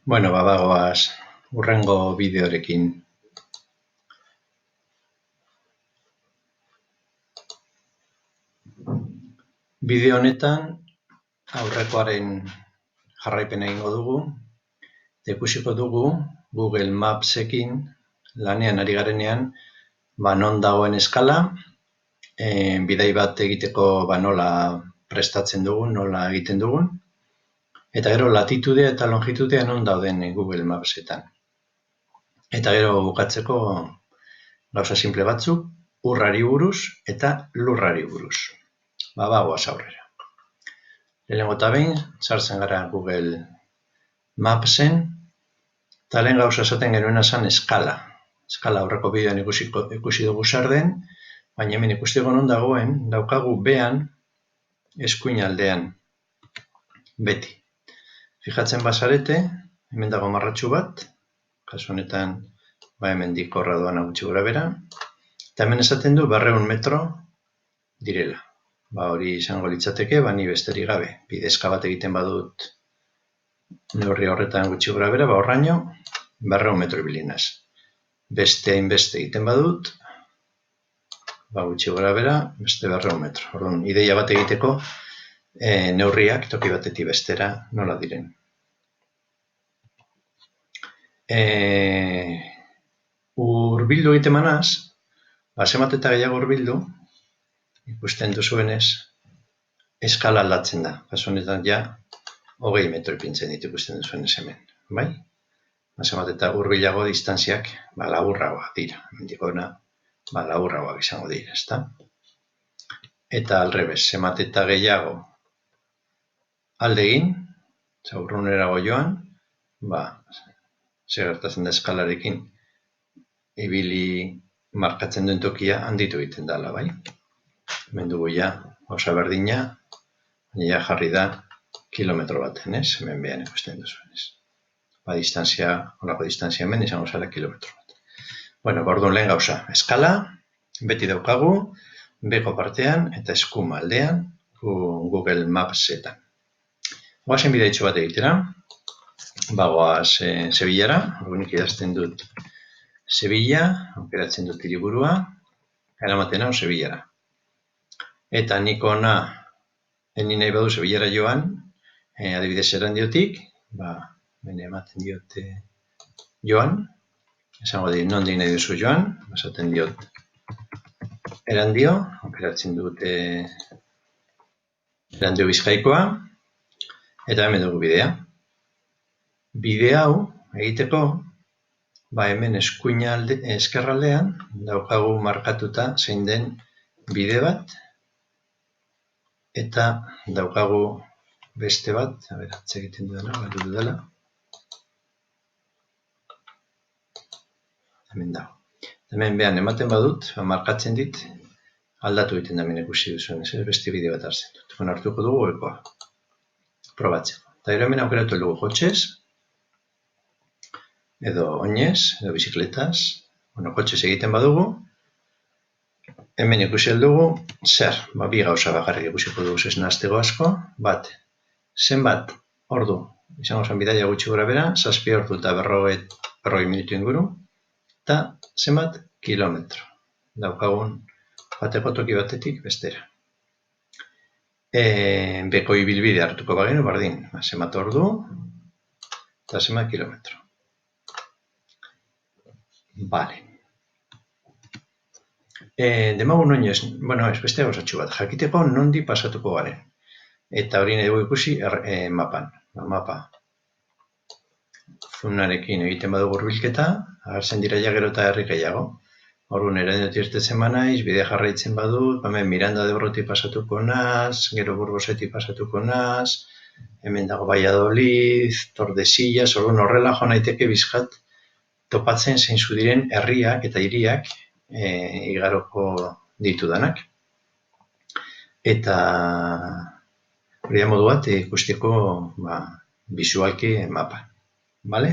Bueno, bagoaz hurrengo bideorekin. Bideo honetan aurrekoaren jarraipena egingo dugu. Ikusiko dugu Google Mapsekin lanean ari garenean, non dagoen eskala, bidai bat egiteko nola prestatzen dugun, nola egiten dugun, eta gero latitudea eta longitudea non dauden Google Mapsetan. Eta gero bukatzeko gauza simple batzuk, urrari buruz eta lurrari buruz. Bagoaz aurrera. Lehenengo eta behin, sartzen gara Google Mapsen, eta lehen gauza esaten genuena zen eskala. Eskala aurreko bideoan ikusi dugu zer den, baina hemen ikusteko non dagoen, daukagu behan, eskuin aldean, beti. Fijatzen bazarete, hemen dago marratxu bat, kasu honetan, hemen dikorra doan gutxi gora bera, eta hemen esaten du 200 metro direla. Hori izango litzateke, ni besterik gabe. Bidezka bat egiten badut neurri horretan gutxi gora bera, horraino 200 metro ibilinaz. Beste hainbeste egiten badut, gutxi gora bera, beste 200 metro. Orduan, ideia bat egiteko neurriak toki batetik bestera nola diren. Hurbildu egiten manaz, zenbat eta gehiago hurbildu, ikusten duzuenez, eskala aldatzen da. Kasu honetan 20 metro ipintzen ditu ikusten duzuenez hemen. Bai? Zenbat eta hurbilago distantziak laburragoak dira. Hemendik hona laburragoak izango dira, ezta? Eta alrebez, zenbat eta gehiago alde egin, urrunerago joan, zer gertatzen da eskalarekin, ibili markatzen duen tokia handitu egiten dela, bai? Hemen dugu gauza berdina, baina jarri da kilometro baten, ez? Hemen behan ikusten duzuenez. Horako distantzia hemen izango zara kilometro bat. Orduan lehen gauza, eskala, beti daukagu, beko partean eta eskuma aldean, Google Mapsetan. Goazen bideitxo bat egitera, goaz Sevillara, nik idazten dut Sevilla, aukeratzen dut hiriburua, eramaten hau Sevillara. Eta nik ona, nahi badu Sevillara joan, adibidez Erandiotik, bene ematen diote joan, esango di nondik nahi duzu joan, esaten diot Erandio, aukeratzen dut Erandio Bizkaikoa, eta hemen dugu bidea. Bide hau egiteko, hemen eskuin eskerraldean daukagu markatuta zein den bide bat, eta daukagu beste bat, atze egiten dudala, hemen dago. Hemen behan ematen badut, markatzen dit, aldatu egiten da hemen ikusi duzuen, beste bide bat hartzen dut. Hartuko dugu ekoa, probatzeko. Eta hemen aukeratu dugu kotxez, edo oinez, edo bizikletaz, kotxez egiten badugu, hemen ikusi aldugu, zer, bi gauza bakarrik ikusiko dugu esnaztego asko, zenbat ordu, izango zen bidaia gutxi gora bera, 7 ordu eta 40 minutu inguru, eta zenbat kilometro, daukagun bateko toki batetik bestera. Beko ibilbide hartuko bagenu, bardin, zenbat ordu, eta zenbat kilometro. Bale. Demagun oinez, ez beste gauzatxu bat, jakiteko nondi pasatuko garen. Eta hori nahi dugu ikusi mapan. Mapa zunarekin egiten badugu hurbilketa, agertzen dira gero eta herri gehiago. Orduan Erandioti irtetzen banaiz, bide jarraitzen badut, hemen Miranda de Ebroti pasatuko naz, gero Burboseti pasatuko naz, hemen dago Valladolid, Tordesillas, orduan horrela jo naiteke bizkat topatzen zeintzu diren herriak eta hiriak igaroko ditudanak. Eta hori da modu bat ikusteko bisualki mapan. Bale?